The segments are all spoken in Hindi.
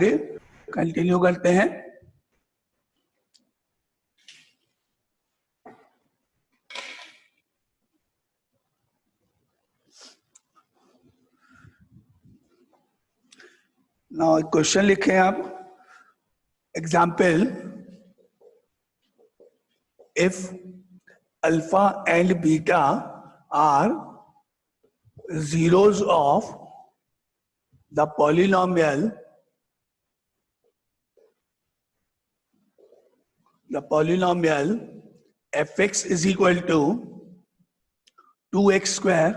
कंटिन्यू करते हैं। नाउ क्वेश्चन लिखें आप। Example, if alpha and beta are zeros of the polynomial fx is equal to 2x square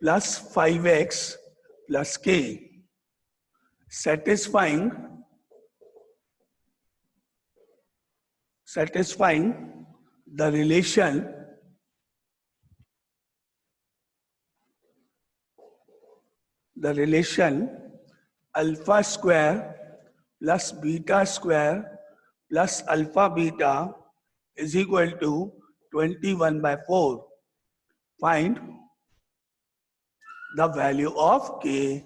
plus 5x plus k, satisfying the relation alpha square plus beta square plus alpha beta is equal to 21/4. Find the value of k.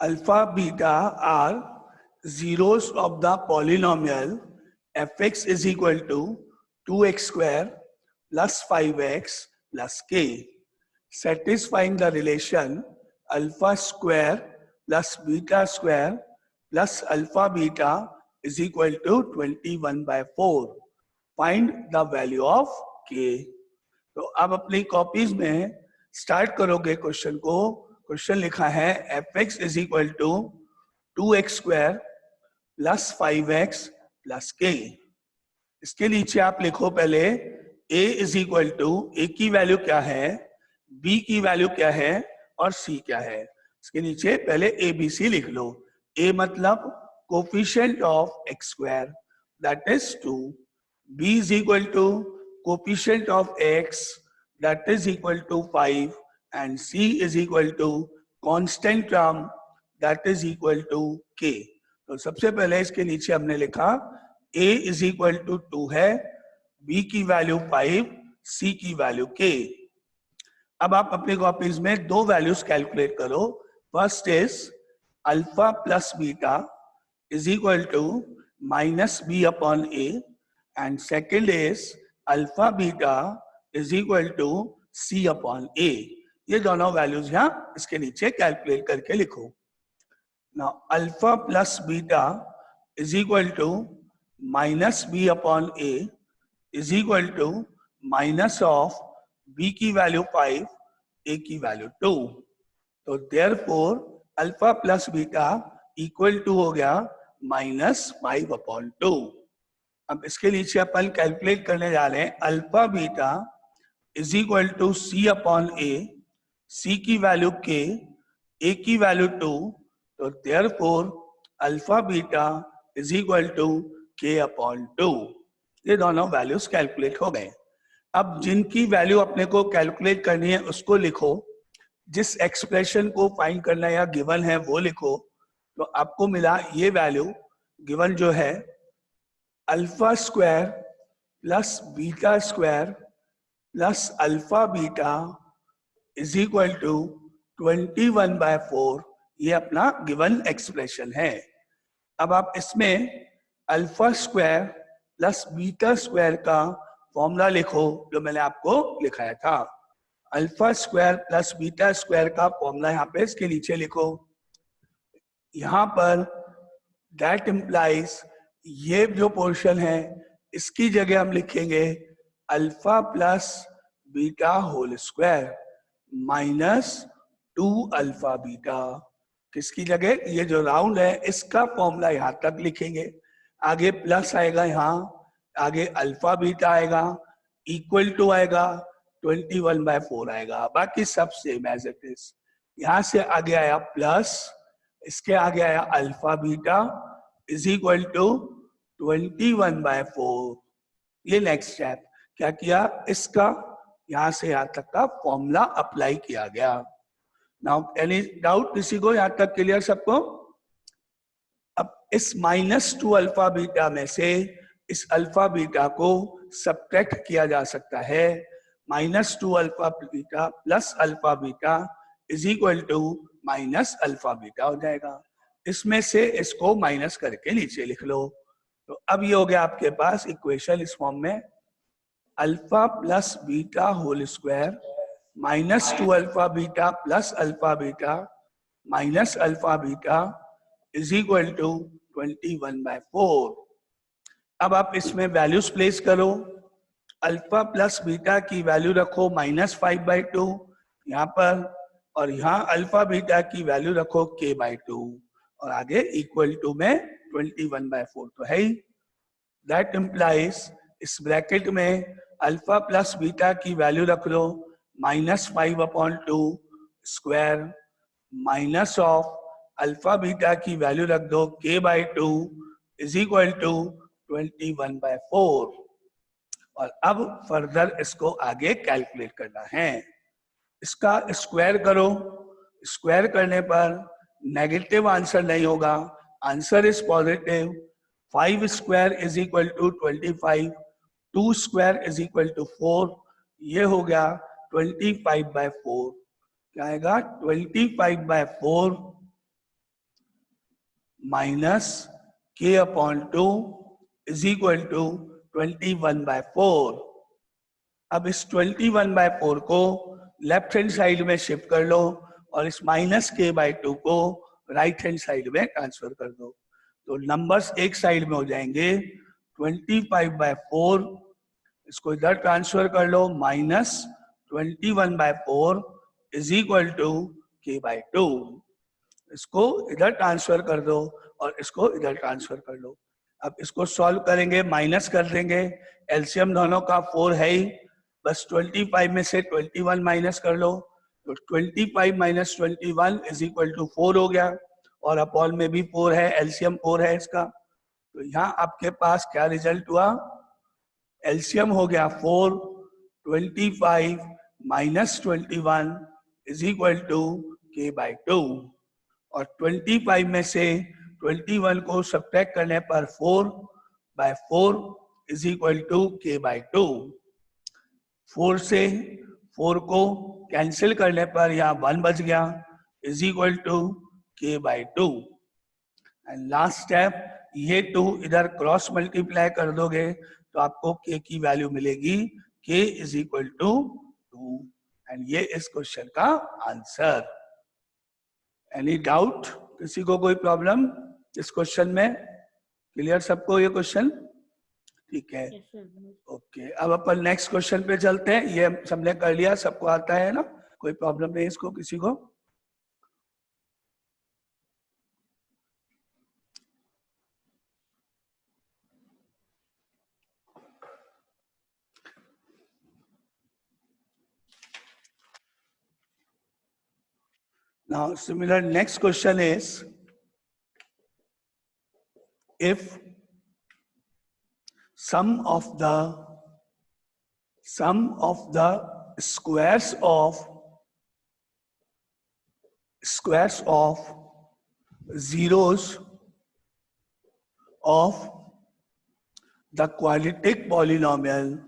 Alpha beta are zeros of the polynomial fx is equal to 2x square plus 5x plus k, satisfying the relation alpha square plus beta square plus alpha beta is equal to 21/4. Find the value of k. तो आप अपनी कॉपीज में स्टार्ट करोगे क्वेश्चन को। क्वेश्चन लिखा है fx is equal to 2x square plus 5x plus k। इसके नीचे आप लिखो पहले a is equal to, a की वैल्यू क्या है, b की वैल्यू क्या है और c क्या है। इसके नीचे पहले a b c लिख लो। a मतलब coefficient of x square that is 2, b is equal to coefficient of x that is equal to 5 and c is equal to constant term that is equal to k। तो सबसे पहले इसके नीचे हमने लिखा a is equal to 2 है, b की वैल्यू 5, c की वैल्यू k। अब आप अपनी कॉपीज में दो वैल्यूज कैलकुलेट करो। First is alpha plus beta is equal to minus b upon a and second is alpha beta is equal to c upon a। ये दोनों वैल्यूज यहाँ इसके नीचे कैलकुलेट करके लिखो। Now alpha plus beta is equal to minus b upon a is equal to minus of b की वैल्यू 5, a की वैल्यू 2। तो therefore alpha plus beta equal to हो गया -5 अपॉन 2। अब इसके नीचे अपन कैलकुलेट करने जा रहे हैं alpha beta is equal to c upon a, c की वैल्यू k, a की वैल्यू 2। तो therefore alpha beta is equal to k upon 2। ये दोनों वैल्यूज कैलकुलेट हो गए। अब जिनकी वैल्यू अपने को कैलकुलेट करनी है उसको लिखो, जिस एक्सप्रेशन को फाइंड करना या गिवन है वो लिखो। तो आपको मिला ये वैल्यू, गिवन जो है alpha square plus beta square plus alpha beta is equal to 21/4। ये अपना गिवन एक्सप्रेशन है। अब आप इसमें alpha square plus beta square का फॉर्मूला लिखो जो मैंने आपको लिखाया था। Alpha square plus beta square का फॉर्मूला यहाँ पे इसके नीचे लिखो। यहाँ पर दैट इम्प्लाइज, ये जो पोर्शन है इसकी जगह हम लिखेंगे alpha plus beta whole square minus 2 alpha beta. किसकी जगह, ये जो राउंड है इसका फॉर्मूला यहाँ तक लिखेंगे। आगे प्लस आएगा, यहाँ आगे अल्फा बीटा आएगा, इक्वल टू आएगा, 21/4 आएगा, बाकी सब सेम एज इट इज। यहाँ से आगे आया प्लस, इसके आगे आया alpha beta is equal to 21/4। ये नेक्स्ट स्टेप क्या किया, इसका यहाँ से यहाँ तक का फॉर्मूला अप्लाई किया गया। नाउ एनी डाउट किसी को, यहाँ तक क्लियर सबको? अब इस -2 अल्फा बीटा में से इस अल्फा बीटा को सब्ट्रैक्ट किया जा सकता है। -2 alpha beta plus alpha beta is equal to minus alpha beta हो जाएगा। इसमें से इसको माइनस करके नीचे लिख लो। तो अब ये हो गया आपके पास इक्वेशन इस फॉर्म में, alpha plus beta whole square -2 alpha beta plus alpha beta minus alpha beta is equal to 21/4। अब आप इसमें वैल्यूज प्लेस करो। अल्फा प्लस बीटा की वैल्यू रखो -5/2 यहाँ पर, और यहाँ अल्फा बीटा की वैल्यू रखो k/2, और आगे इक्वल टू में 21/4 तो है ही। दैट इम्प्लाइज इस ब्रैकेट में अल्फा प्लस बीटा की वैल्यू रख लो -5/2 square minus of alpha beta की वैल्यू रख दो k/2 इज इक्वल टू 21/4। और अब फर्दर इसको आगे कैलकुलेट करना है। इसका स्क्वायर करो, स्क्वायर करने पर नेगेटिव आंसर नहीं होगा, answer is positive. 5 square is equal to 25, 2 square is equal to 4, ये हो गया 25/4। क्या आएगा? 25/4 minus k/2 is equal to 21/4। अब इस 21/4 को लेफ्ट हैंड साइड में शिफ्ट कर लो और इस -k/2 को राइट हैंड साइड में ट्रांसफर कर दो, तो नंबर्स एक साइड में हो जाएंगे। 25/4 इसको इधर ट्रांसफर कर लो, -21/4 इज इक्वल टू k/2। इसको इधर ट्रांसफर कर दो और इसको इधर ट्रांसफर कर लो। अब इसको सॉल्व करेंगे, माइनस कर देंगे, एलसीएम दोनों का 4 है ही, बस 25 में से 21 माइनस कर लो, तो 25 - 21 इज इक्वल टू 4 हो गया, और अपॉन में भी 4 है, एलसीएम 4 है इसका। तो यहाँ आपके पास क्या रिजल्ट हुआ? एलसीएम हो गया 4, 25 - 21 इज इक्वल टू k/2, और 25 में से 21 को सब्ट्रैक्ट करने पर 4/4 इज इक्वल टू k/2। 4 से 4 को कैंसिल करने पर यहाँ 1 बच गया, is equal to k/2। And last step, ये 2 इधर क्रॉस मल्टीप्लाई कर दोगे तो आपको k की वैल्यू मिलेगी, k is equal to 2। And ये इस क्वेश्चन का आंसर। Any doubt? किसी को कोई प्रॉब्लम इस क्वेश्चन में? क्लियर सबको ये क्वेश्चन? ठीक है, ओके। अब अपन नेक्स्ट क्वेश्चन पे चलते हैं। ये सबने कर लिया, सबको आता है ना, कोई प्रॉब्लम नहीं इसको किसी को? Now similar next question is, if sum of the squares of zeros of the quadratic polynomial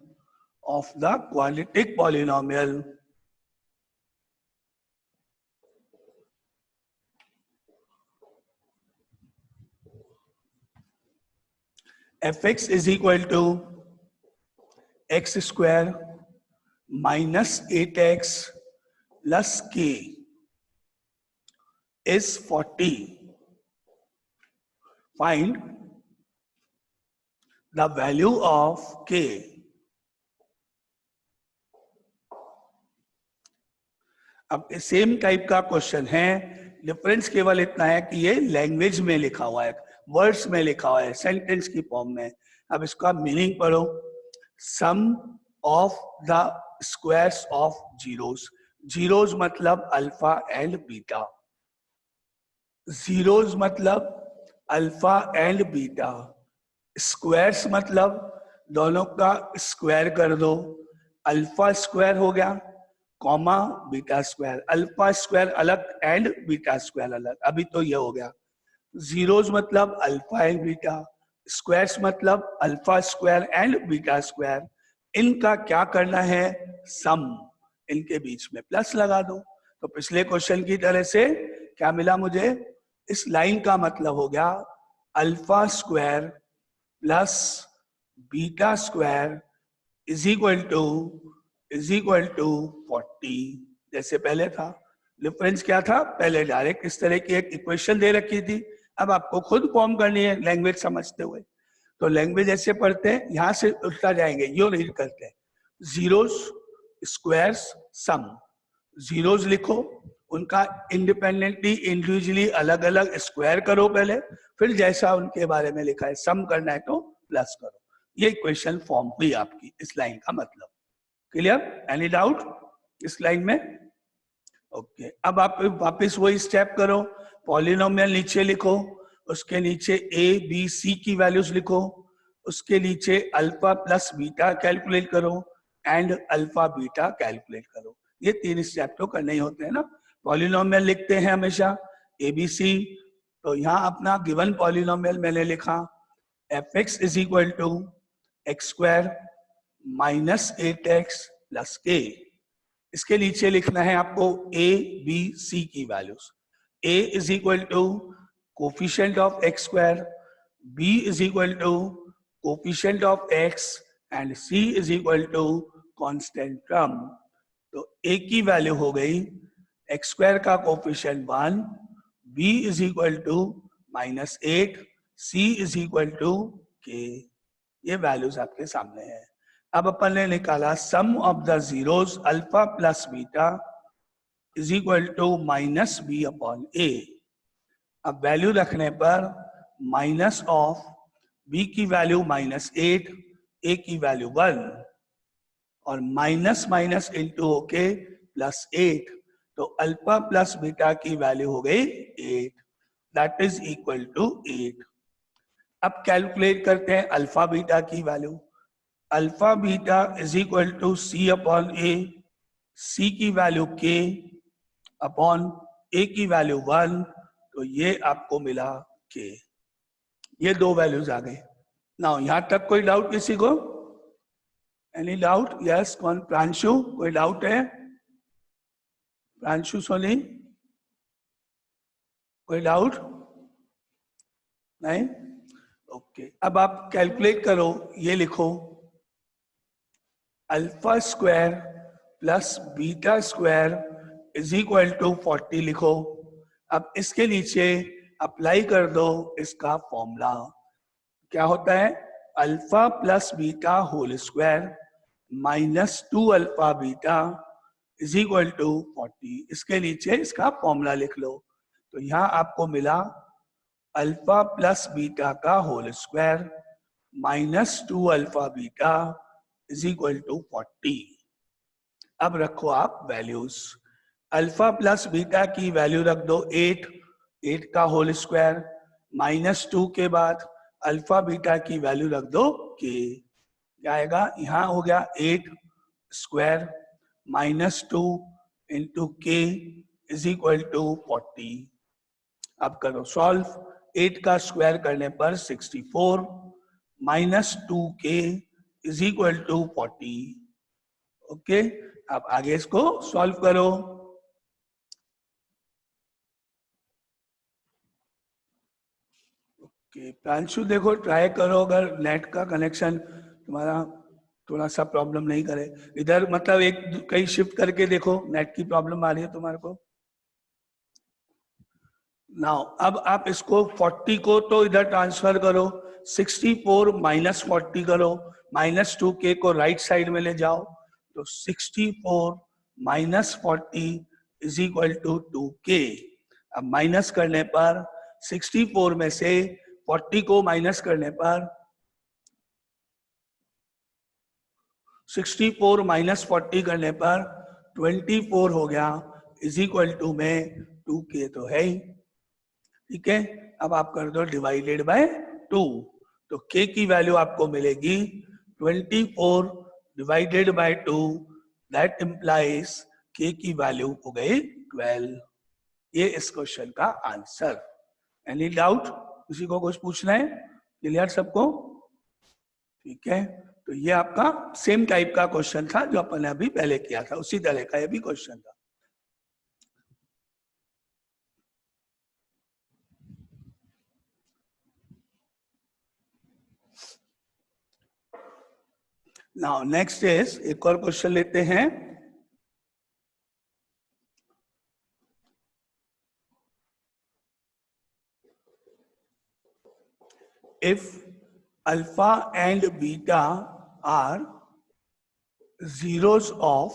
fx is equal to x square minus 8x plus k is 40. Find the value of k. अब सेम टाइप का क्वेश्चन है, डिफरेंस केवल इतना है कि ये लैंग्वेज में लिखा हुआ है, वर्ड्स में लिखा हुआ है, सेंटेंस की फॉर्म में। अब इसका मीनिंग पढ़ो। Sum of the squares of zeros, zeros मतलब अल्फा एंड बीटा, जीरोस मतलब अल्फा एंड बीटा, स्क्वायर्स मतलब दोनों का स्क्वायर कर दो, अल्फा स्क्वायर हो गया comma beta square, alpha square अलग एंड बीटा स्क्वायर अलग, अभी तो ये हो गया। जीरोस मतलब अल्फा एंड बीटा, स्क्वायर्स मतलब alpha square and beta square, इनका क्या करना है, सम, इनके बीच में प्लस लगा दो। तो पिछले क्वेश्चन की तरह से क्या मिला मुझे, इस लाइन का मतलब हो गया alpha square plus beta square is equal to 40, जैसे पहले था। डिफरेंस क्या था, पहले डायरेक्ट इस तरह की एक इक्वेशन दे रखी थी, अब आपको खुद फॉर्म करनी है लैंग्वेज समझते हुए। तो लैंग्वेज ऐसे पढ़ते हैं, यहां से उल्टा जाएंगे, यो रीड करते हैं, जीरोस स्क्वायर्स सम, जीरोस लिखो, उनका इंडिपेंडेंटली इंडिविजुअली अलग अलग स्क्वायर करो पहले, फिर जैसा उनके बारे में लिखा है सम करना है तो प्लस करो। ये इक्वेशन फॉर्म हुई आपकी इस लाइन का मतलब। क्लियर, एनी डाउट इस लाइन में? ओके, अब आप वापस वही स्टेप करो, पॉलिनोमियल नीचे लिखो, उसके नीचे ए बी सी की वैल्यूज लिखो, उसके नीचे अल्फा प्लस बीटा कैलकुलेट करो एंड अल्फा बीटा कैलकुलेट करो। ये 3 स्टेप तो करने ही होते हैं ना। पॉलिनोमियल लिखते हैं हमेशा एबीसी, तो यहाँ अपना गिवन पॉलिनोमियल मैंने लिखा f x is equal to x square minus 8x plus k. इसके नीचे लिखना है आपको ए बी सी की values. A is equal to coefficient of x square, b is equal to coefficient of x and c is equal to constant term. तो ए की वैल्यू हो गई एक्स स्क्वायर का coefficient 1, b is equal to -8, c is equal to k. ये वैल्यूज आपके सामने है। अब अपन ने निकाला sum of the zeros alpha plus beta is equal to minus b upon a. अब वैल्यू रखने पर माइनस ऑफ बी की वैल्यू -8, ए की वैल्यू 1 और माइनस माइनस इंटू होके +8, तो अल्फा प्लस बीटा की वैल्यू हो गई 8, दैट इज इक्वल टू 8। अब कैलकुलेट करते हैं अल्फा बीटा की value. Alpha beta is equal to c upon a, c की वैल्यू के अपॉन ए की वैल्यू 1, तो ये आपको मिला के। ये 2 वैल्यूज आ गए। नाउ यहां तक कोई डाउट किसी को? Any doubt? यस, कौन? प्रांशु, कोई डाउट है? प्रांशु सोनी, कोई डाउट? नहीं? ओके, अब आप कैलकुलेट करो, ये लिखो alpha square plus beta square is equal to 40 लिखो। अब इसके नीचे अप्लाई कर दो इसका फॉर्मूला। क्या होता है? Alpha plus beta whole square -2 alpha beta is equal to 40। इसके नीचे इसका फॉर्मूला लिख लो। तो यहां आपको मिला अल्फा प्लस बीटा का whole square -2 alpha beta is equal to 40। अब रखो आप वैल्यूज। अल्फा प्लस बीटा की वैल्यू रख दो 8 का होल स्क्वायर, -2 के बाद अल्फा बीटा की वैल्यू रख दो के। क्या आएगा? यहां हो गया 8 स्क्वायर -2 इंटू के इज इक्वल टू 40। अब करो सॉल्व। 8 का स्क्वायर करने पर 64 -2 के इज इक्वल टू 40। ओके, अब आगे इसको सॉल्व करो। ओके प्रांशु, देखो ट्राई करो, अगर नेट का कनेक्शन तुम्हारा थोड़ा सा प्रॉब्लम नहीं करे इधर, मतलब एक कहीं शिफ्ट करके देखो, नेट की प्रॉब्लम आ रही है तुम्हारे को। नाउ अब आप इसको 40 को तो इधर ट्रांसफर करो, 64 -40 करो, -2 के को राइट साइड में ले जाओ, तो 64 -40 इज इक्वल टू 2k। अब माइनस करने पर 64 में से 40 को माइनस करने पर 64 -40 करने पर 24 हो गया, इज इक्वल टू में 2k तो है ही। ठीक है, अब आप कर दो डिवाइडेड बाय 2, तो k की वैल्यू आपको मिलेगी 24 divided by 2, that implies k की वैल्यू हो गई 12। ये इस क्वेश्चन का आंसर। Any doubt? किसी को कुछ पूछना है? क्लियर सबको? ठीक है, तो ये आपका सेम टाइप का क्वेश्चन था जो अपन ने अभी पहले किया था, उसी तरह का ये भी क्वेश्चन था। नाउ नेक्स्ट इज, एक और क्वेश्चन लेते हैं। If alpha and beta are zeros of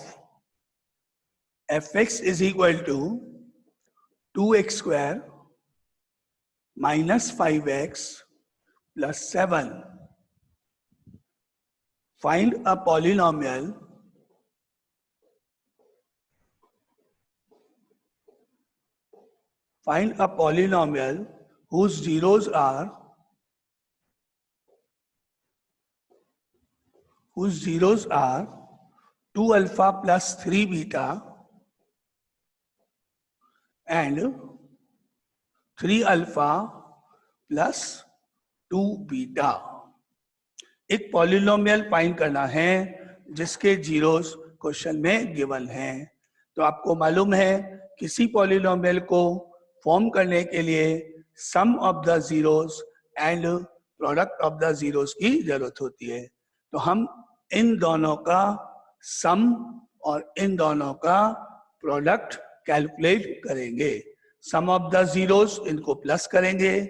fx is equal to 2x square minus 5x plus 7, find a polynomial whose zeros are 2 alpha plus 3 beta and 3 alpha plus 2 beta। एक पॉलिनोमियल फाइंड करना है जिसके जीरोस क्वेश्चन में गिवन हैं। तो आपको मालूम है किसी पॉलिनोमियल को फॉर्म करने के लिए sum of the zeros and product of the zeros की जरूरत होती है। तो हम इन दोनों का सम और इन दोनों का प्रोडक्ट कैलकुलेट करेंगे। सम ऑफ द जीरोस इनको प्लस करेंगे,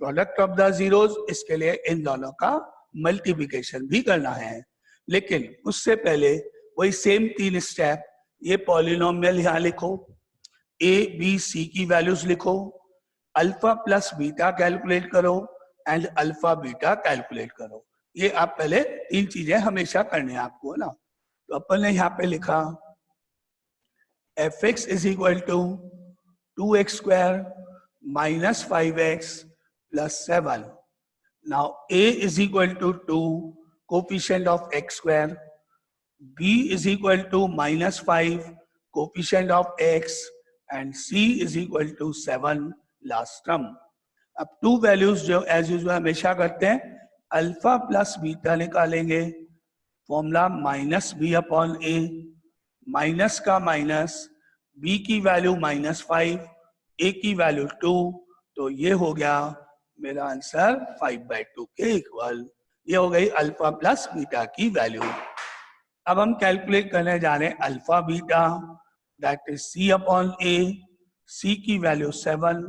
प्रोडक्ट ऑफ द जीरोस इसके लिए इन दोनों का मल्टीप्लिकेशन भी करना है। लेकिन उससे पहले वही सेम 3 स्टेप, ये पॉलिनोमियल यहां लिखो, ए बी सी की वैल्यूज लिखो, अल्फा प्लस बीटा कैलकुलेट करो एंड अल्फा बीटा कैलकुलेट करो। ये आप पहले 3 चीजें हमेशा करने हैं आपको, है ना। तो अपन ने यहाँ पे लिखा f x is equal to 2x square minus 5x plus 7. Now a is equal to 2, coefficient of x square, b is equal to minus 5, coefficient of x, and c is equal to 7, last term. अब 2 वैल्यूज जो एज यूजुअल हमेशा करते हैं, अल्फा प्लस बीटा निकालेंगे, फॉर्मूला माइनस बी अपॉन ए, माइनस का माइनस, b की वैल्यू -5, a की वैल्यू 2, तो ये हो गया मेरा आंसर 5/2 के इक्वल। ये हो गई अल्फा प्लस बीटा की वैल्यू। अब हम कैलकुलेट करने जा रहे हैं alpha beta, that is c upon a, c की वैल्यू 7,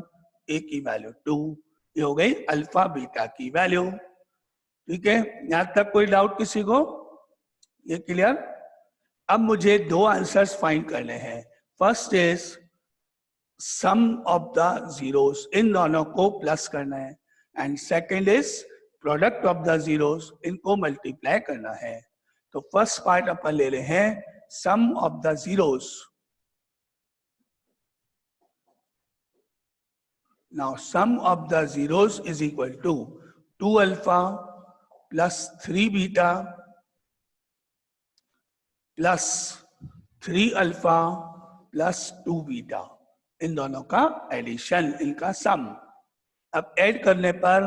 a की वैल्यू 2, ये हो गई अल्फा बीटा की वैल्यू। ठीक है, यहां तक कोई डाउट किसी को? ये क्लियर? अब मुझे 2 आंसर्स फाइंड करने हैं। First is sum of the zeros, इन दोनों को प्लस करना है, and second is product of the zeros, इनको मल्टीप्लाई करना है। तो फर्स्ट पार्ट अपन ले रहे हैं sum of the zeros. Now sum of the zeros is equal to 2 alpha plus 3 beta plus 3 alpha plus 2 beta, इन दोनों का एडिशन, इनका सम। अब ऐड करने पर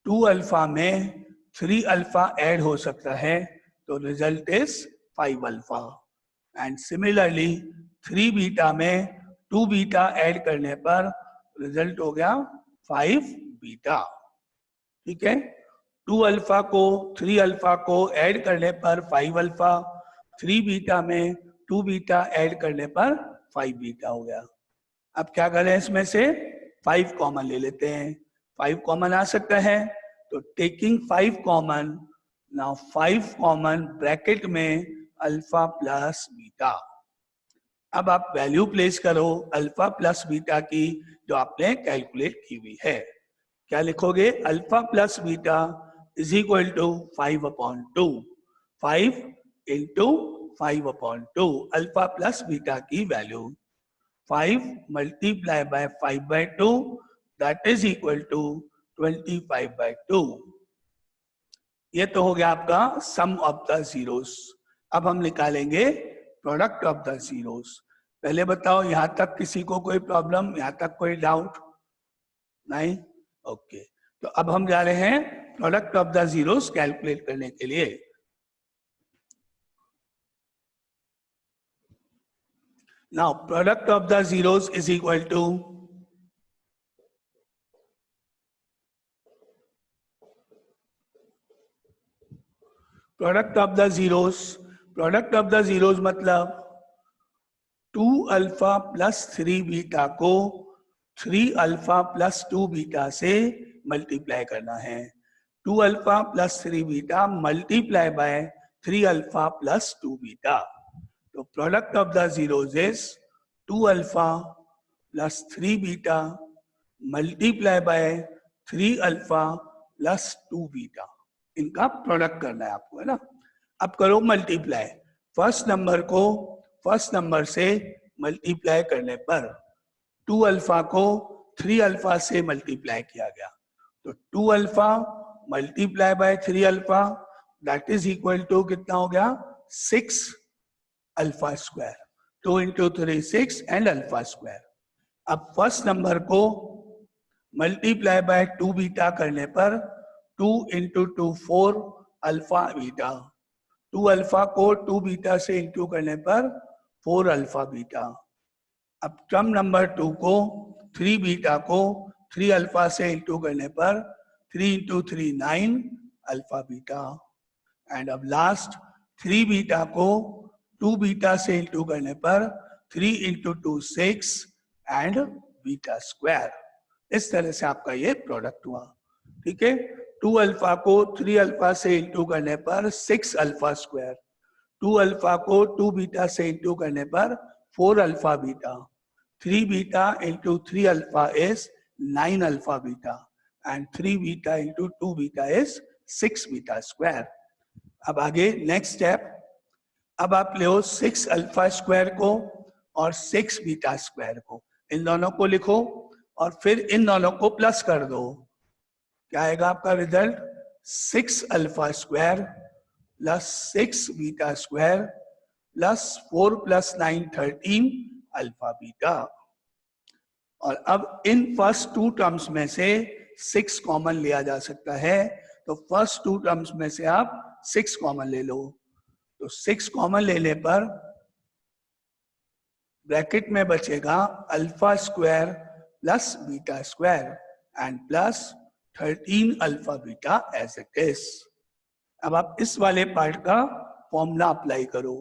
2 अल्फा में 3 अल्फा ऐड हो सकता है, तो result is 5 alpha, and similarly 3 beta में 2 बीटा ऐड करने पर रिजल्ट हो गया 5 बीटा। ठीक है, 2 अल्फा को 3 अल्फा को ऐड करने पर 5 अल्फा, 3 बीटा में 2 बीटा ऐड करने पर 5 बीटा हो गया। अब क्या करें, इसमें से 5 कॉमन ले लेते हैं। 5 कॉमन आ सकता है, तो taking 5 common, now 5 common bracket में अल्फा प्लस बीटा। अब आप वैल्यू प्लेस करो अल्फा प्लस बीटा की जो आपने कैलकुलेट की हुई है। क्या लिखोगे? Alpha plus beta is equal to 5/2, 5 into 5/2, alpha plus beta की value 5 multiply by 5/2, that is equal to 25/2। ये तो हो गया आपका सम ऑफ द जीरोस। अब हम निकालेंगे प्रोडक्ट ऑफ द जीरोस। पहले बताओ, यहां तक किसी को कोई प्रॉब्लम, यहां तक कोई डाउट नहीं? ओके, तो अब हम जा रहे हैं product of the zeros calculate करने के लिए। Now product of the zeros is equal to product of the zeros मतलब 2 अल्फा प्लस 3 बीटा को 3 अल्फा प्लस 2 बीटा से मल्टीप्लाई करना है। 2 alpha plus 3 beta multiply by 3 alpha plus 2 beta. तो product of the zeros is 2 alpha plus 3 beta multiply by 3 alpha plus 2 beta. इनका प्रोडक्ट करना है आपको, है ना। अब करो मल्टीप्लाई। फर्स्ट नंबर से मल्टीप्लाई करने पर 2 अल्फा को 3 अल्फा से मल्टीप्लाई किया गया, तो 2 alpha multiply by 3 alpha that is equal to कितना हो गया 6 alpha square. 2 into 3 6 and alpha square. अब फर्स्ट नंबर को मल्टीप्लाई बाय 2 बीटा करने पर 2 इंटू 2 4 अल्फा बीटा। 2 अल्फा को 2 बीटा से इंटू करने पर 4 अल्फा बीटा। अब टर्म नंबर 2 को 3 बीटा को 3 अल्फा से इंटू करने पर 3 इंटू 3 9 अल्फा बीटा। एंड अब लास्ट 3 बीटा को 2 बीटा से इंटू करने पर 3 इंटू 2 6 एंड बीटा स्क्वायर। इस तरह से आपका ये प्रोडक्ट हुआ, ठीक है। 2 अल्फा को 3 अल्फा से इंटू करने पर 6 अल्फा स्क्वायर। 2 अल्फा को 2 बीटा से इंटू करने पर 4 alpha beta. 3 beta into 3 alpha is 9 alpha beta and 3 beta into 2 beta is 6 beta square. अब आगे नेक्स्ट स्टेप। अब आप ले 6 अल्फा स्क्वायर को और 6 बीटा स्क्वायर को, इन दोनों को लिखो और फिर इन दोनों को प्लस कर दो। क्या आएगा आपका result 6 alpha square plus 6 beta square plus 4 plus 9 13 alpha beta. और अब इन फर्स्ट 2 टर्म्स में से 6 कॉमन लिया जा सकता है, तो फर्स्ट 2 टर्म्स में से आप 6 कॉमन ले लो। तो 6 कॉमन लेने पर ब्रैकेट में बचेगा alpha square plus beta square and plus 13 alpha beta as it is. अब आप इस वाले पार्ट का फॉर्मूला अप्लाई करो।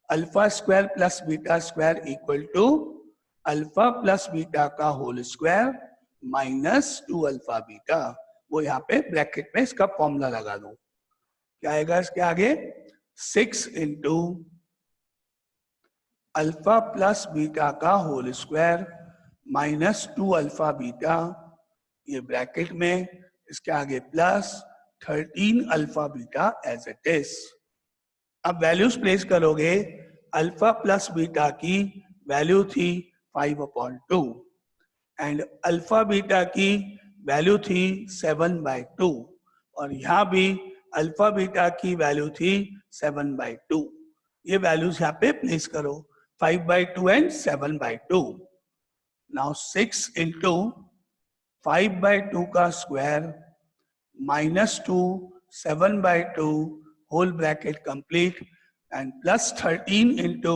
Alpha square plus beta square equal to alpha plus beta का whole square minus 2 alpha beta. वो यहाँ पे ब्रैकेट में इसका फॉर्मूला लगा दो। क्या आएगा इसके आगे 6 इंटू अल्फा प्लस बीटा का whole square minus 2 alpha beta, ये ब्रैकेट में, इसके आगे plus 13 alpha beta as it is. अब वैल्यूज प्लेस करोगे। अल्फा प्लस बीटा की वैल्यू थी 5/2 एंड अल्फा बीटा की वैल्यू थी 7/2 और यहाँ भी अल्फा बीटा की वैल्यू थी 7/2। ये वैल्यूज यहाँ पे प्लेस करो 5/2 एंड 7/2। नाउ 6 इंटू 5/2 का square minus 2 7/2 whole bracket complete and plus 13 into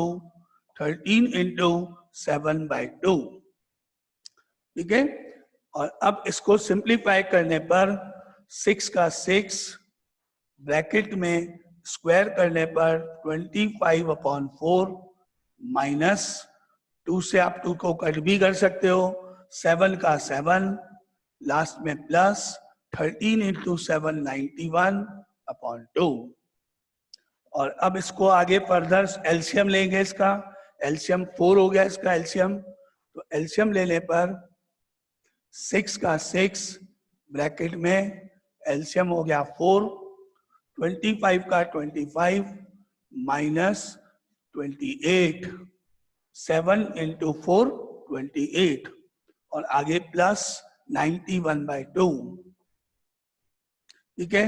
7/2, ठीक है। और अब इसको सिंप्लीफाई करने पर 6 का 6 ब्रैकेट में स्क्वायर करने पर 25/4 माइनस 2 से आप 2 को कट भी कर सकते हो, 7 का 7 लास्ट में प्लस 13 इंटू 7 91/2। और अब इसको आगे फर्दर एलसीएम लेंगे। इसका एलसीएम 4 हो गया इसका एलसीएम। तो एलसीएम लेने पर 6 का 6 ब्रैकेट में एलसीएम हो गया 4, 25 का 25 माइनस 28, 7 इंटू 4 28 और आगे प्लस 91/2, ठीक है।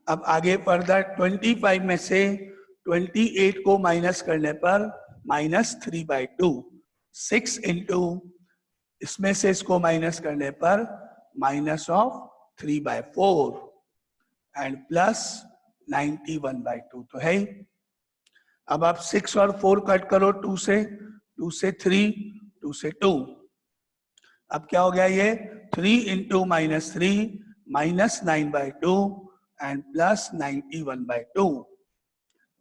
अब आगे फर्दर 25 में से 28 को माइनस करने पर -3/2, 6 इंटू इसमें से इसको माइनस करने पर minus of 3 by 4 and plus 91 by 2 तो है ही। अब आप 6 और 4 कट करो 2 से 3, 2 से 2। अब क्या हो गया ये 3 into minus 3 minus 9 by 2 and plus 91 by 2।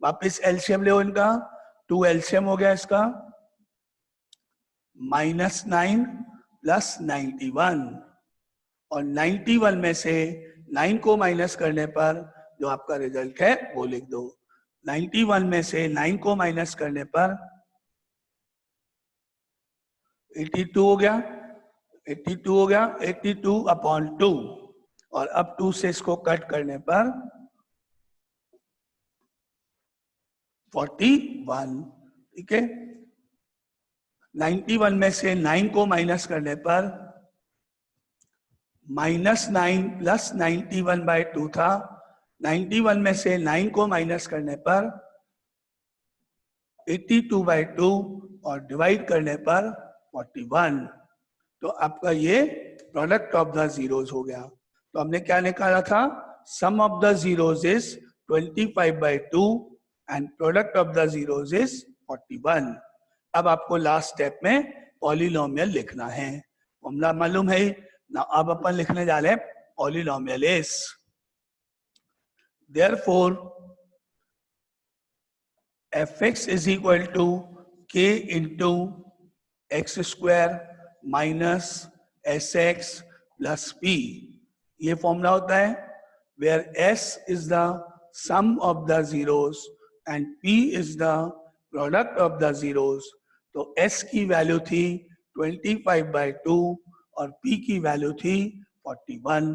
वापिस एलसीएम ले इनका, 2 एलसीएम हो गया इसका, माइनस 9 प्लस 91 और 91 में से 9 को माइनस करने पर जो आपका रिजल्ट है वो लिख दो। 91 में से 9 को माइनस करने पर 82 हो गया, 82 हो गया, 82 अपॉन 2 और अब 2 से इसको कट करने पर 41। ठीक है, 91 में से 9 को माइनस करने पर माइनस 9 प्लस 91 बाई 2 था। 91 में से 9 को माइनस करने पर 82 बाई 2 और डिवाइड करने पर 41। तो आपका ये प्रोडक्ट ऑफ द जीरोस हो गया। तो हमने क्या निकाला था, sum of the zeros is 25 by 2 and product of the zeros is 41। अब आपको लास्ट स्टेप में पॉलिनोमियल लिखना है। फॉर्मूला मालूम है ना, अब अपन लिखने जा रहे हैं polynomial is therefore fx is equal to k into x square minus sx plus p। ये फॉर्मूला होता है where s is the sum of the zeros and p is the product of the zeros। तो s की वैल्यू थी 25 by 2 और p की वैल्यू थी 41,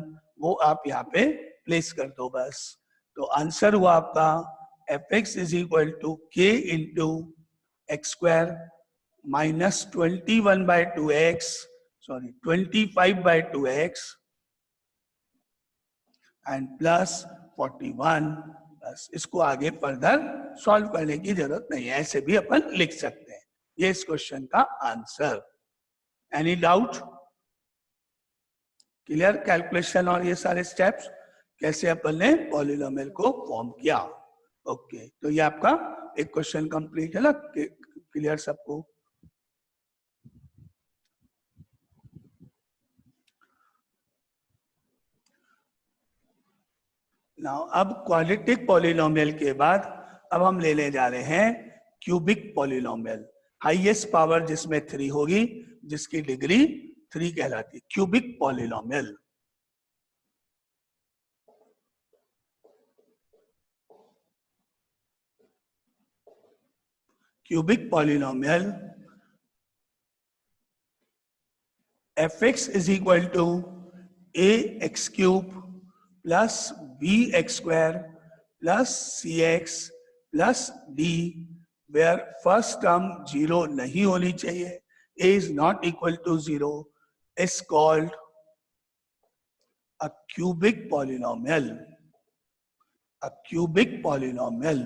वो आप यहाँ पे प्लेस कर दो बस। तो आंसर हुआ आपका fx is equal to k into x square minus 21 by 2x, sorry 25 by 2x and plus 41। बस इसको आगे फर्दर सॉल्व करने की जरूरत नहीं है, ऐसे भी अपन लिख सकते हैं। ये इस क्वेश्चन का answer. Any doubt? Clear? Calculation और ये सारे स्टेप्स कैसे अपन ने पॉलिनोमियल को फॉर्म किया। ओके, तो ये आपका एक क्वेश्चन कंप्लीट है ना, क्लियर सबको? नाउ अब क्वाड्रेटिक पॉलिनोमियल के बाद अब हम लेने जा रहे हैं क्यूबिक पॉलिनोमियल। हाईएस्ट पावर जिसमें 3 होगी, जिसकी डिग्री 3 कहलाती है, cubic polynomial. Cubic polynomial fx is equal to ax cube plus bx square plus cx plus d, where first term 0 नहीं होनी चाहिए, a is not equal to 0, is called a cubic polynomial। a cubic polynomial।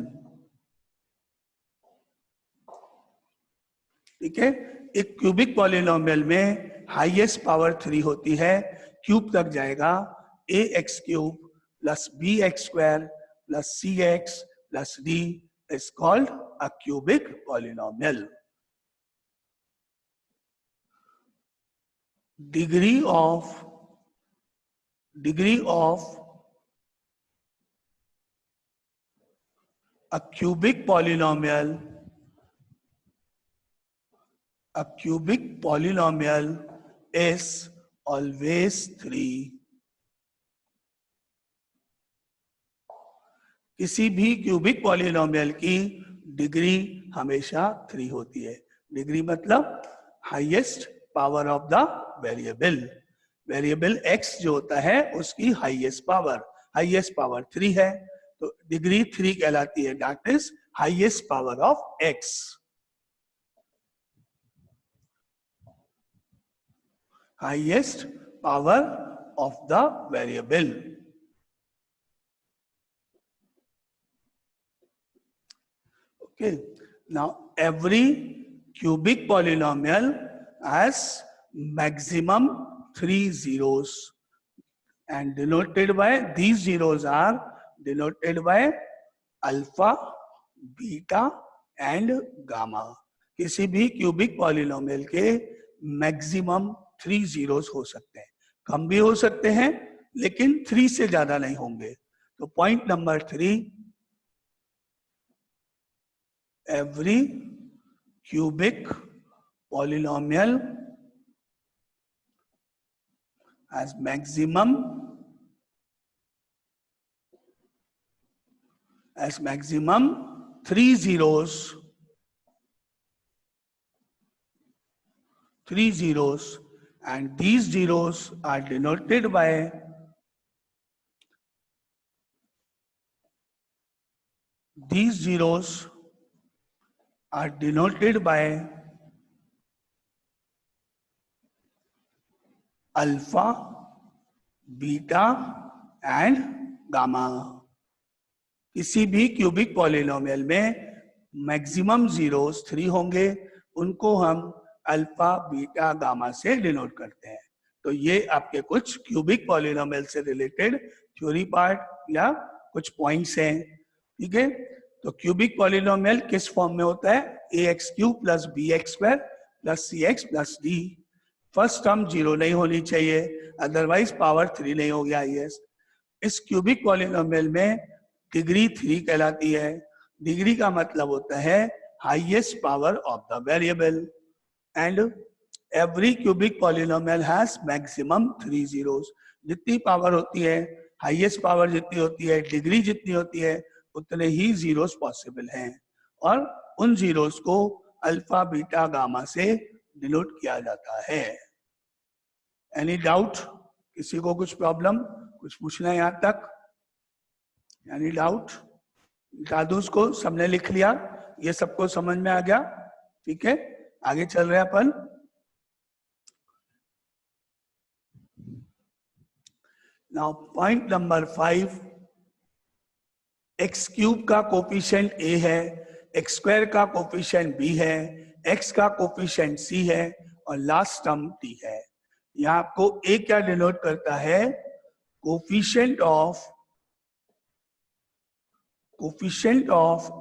ठीक है, एक क्यूबिक पॉलिनोमियल में हाईएस्ट पावर 3 होती है, क्यूब तक जाएगा, a x cube plus b x square plus c x plus d is called a cubic polynomial. Degree of a cubic polynomial is always 3। किसी भी क्यूबिक पॉलिनोमियल की डिग्री हमेशा 3 होती है। डिग्री मतलब highest power of the variable. Variable x जो होता है उसकी हाईएस्ट पावर 3 है, तो डिग्री 3 कहलाती है, that is highest power of x। highest power of the variable। Okay, now every cubic polynomial has maximum 3 zeros। and denoted by, these zeros are denoted by alpha, beta and gamma. किसी भी क्यूबिक पॉलिनोमियल के मैक्सिमम 3 जीरोस हो सकते हैं, कम भी हो सकते हैं लेकिन 3 से ज्यादा नहीं होंगे. तो point number 3, every cubic polynomial has maximum 3 zeros, 3 zeros, and these zeros are denoted by alpha, beta and gamma. किसी भी क्यूबिक पॉलिनोमियल में मैक्सिमम जीरोस 3 होंगे, उनको हम अल्फा, बीटा, गामा से डिनोट करते हैं. तो ये आपके कुछ क्यूबिक पॉलिनोमियल से रिलेटेड थ्योरी पार्ट या कुछ पॉइंट्स हैं. ठीक है, तो क्यूबिक पॉलिनोमियल किस फॉर्म में होता है? ax³ + bx² + cx + d. First term 0 नहीं होनी चाहिए, अदरवाइज पावर 3 नहीं होगी आईएस. इस क्यूबिक पॉलिनोमियल में डिग्री 3 कहलाती है. डिग्री का मतलब होता है highest power of the variable. And every cubic polynomial has maximum 3 zeros. जितनी पावर होती है, हाईएस्ट पावर जितनी होती है, डिग्री जितनी होती है, उतने ही जीरोस पॉसिबल हैं. और उन जीरोस को अल्फा, बीटा, गामा से डिनोट किया जाता है. Any doubt? किसी को कुछ प्रॉब्लम, कुछ पूछना है यहाँ तक? Any doubt? दादूस को सबने लिख लिया, ये सबको समझ में आ गया? ठीक है, आगे चल रहे हैं अपन. नाउ पॉइंट नंबर 5, x³ का कोफिशिएंट a है, x² का कोफिशिएंट b है, x का कोफिशिएंट c है और लास्ट टर्म t है. यहाँ आपको a क्या डिनोट करता है? Coefficient of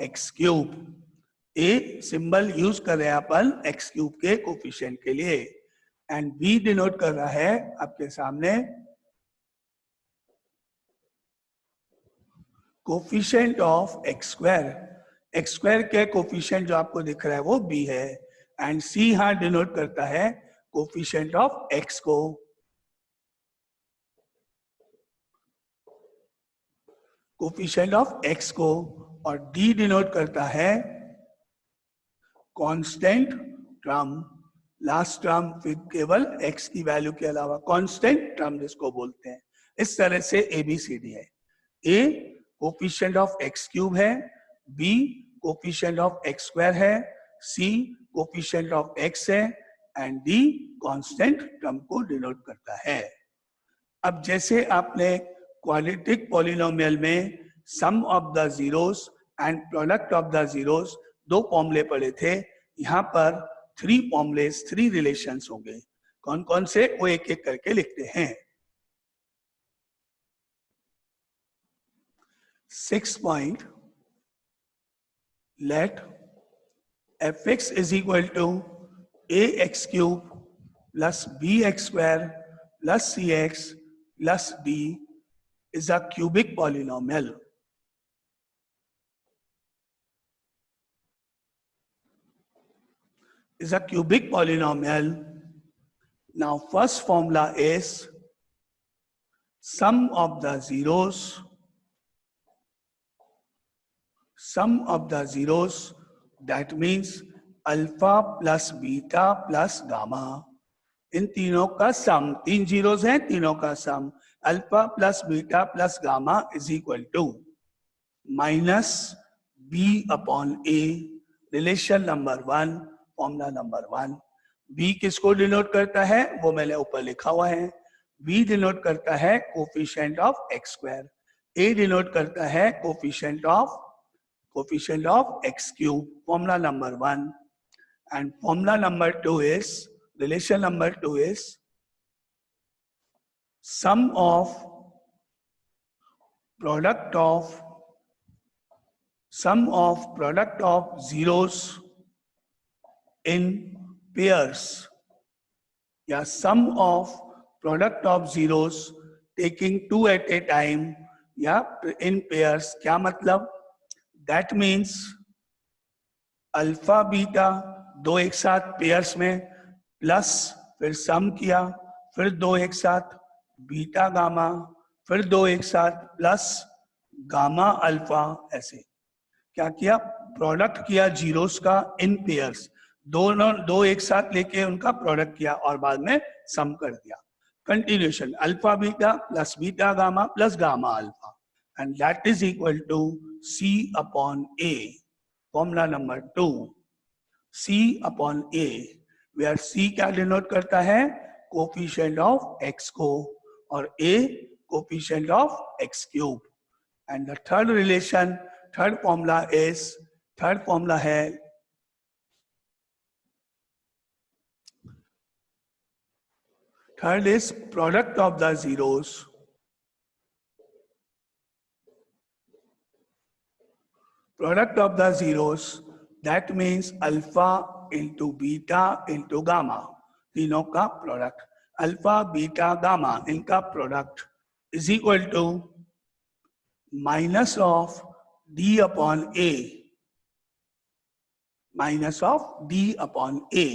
x³. a symbol use कर रहे हैं अपन x³ के कोफिशिएंट के लिए. एंड b डिनोट कर रहा है आपके सामने कोफिशिएंट ऑफ x². x² के कोफिशिएंट जो आपको दिख रहा है वो b है. एंड c यहां डिनोट करता है कोफिशिएंट ऑफ x को. कोफिशिएंट ऑफ x को. और d डिनोट करता है कांस्टेंट टर्म, लास्ट टर्म फिर केवल x की वैल्यू के अलावा, कांस्टेंट टर्म जिसको बोलते हैं. इस तरह से ABCD है. a कोफिशिएंट ऑफ x³ है, b कोफिशिएंट ऑफ x² है, c कोफिशिएंट ऑफ x है एंड d कांस्टेंट टर्म को डिनोट करता है. अब जैसे आपने क्वाड्रेटिक पॉलिनोमियल में sum of the zeros and product of the zeros 2 फॉर्मूले पढ़े थे, यहाँ पर 3 फॉर्मूलेस, 3 रिलेशंस होंगे. कौन कौन से, वो एक एक करके लिखते हैं. 6 point, let fx is equal to ax³ plus bx² plus cx plus d is a cubic polynomial. Is a cubic polynomial. Now first formula is sum of the zeros, that means alpha plus beta plus gamma. इन तीनों का सम, 3 जीरोस हैं, तीनों का सम alpha plus beta plus gamma is equal to minus b upon a. Relation number 1, formula number 1. b किसको डिनोट करता है वो मैंने ऊपर लिखा हुआ है. b डिनोट करता है coefficient of x². a denote करता है coefficient of x³. Formula number 1. And formula number 2 is, relation number 2 is sum of product of sum of product of zeros in pairs या sum of product of zeros taking two at a time या in pairs. क्या मतलब? That means अल्फा बीटा दो एक साथ पेयर्स में प्लस फिर सम किया, फिर दो एक साथ बीटा गामा, फिर दो एक साथ प्लस गामा अल्फा, ऐसे क्या किया? प्रोडक्ट किया जीरोस का इन पेयर्स, दोनों दो एक साथ लेके उनका प्रोडक्ट किया और बाद में सम कर दिया. Continuation alpha beta plus beta gamma plus gamma alpha and that is equal to C upon A. Formula number 2, C upon A, where C क्या डिनोट करता है? कोफिशिएंट ऑफ x को, और A coefficient of x cube. And the third relation, third formula है third is product of the zeros. Product of the zeros, that means alpha into beta into gamma, तीनों का प्रोडक्ट, अल्फा बीटा गामा इनका product is equal to minus of D upon A, minus of D upon A.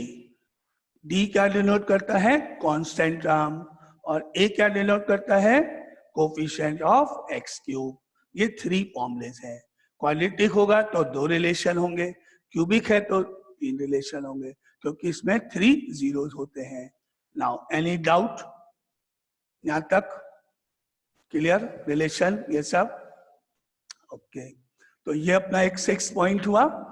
D क्या डिनोट करता है? कांस्टेंट टर्म, और A क्या डिनोट करता है? Coefficient of x cube. ये थ्री फॉर्मूलेज हैं. क्वाड्रेटिक होगा तो दो रिलेशन होंगे, क्यूबिक है तो तीन रिलेशन होंगे, क्योंकि इसमें थ्री जीरोस होते हैं. Now any doubt? यहां तक क्लियर रिलेशन ये सब? ओके, तो ये अपना एक 6 पॉइंट हुआ.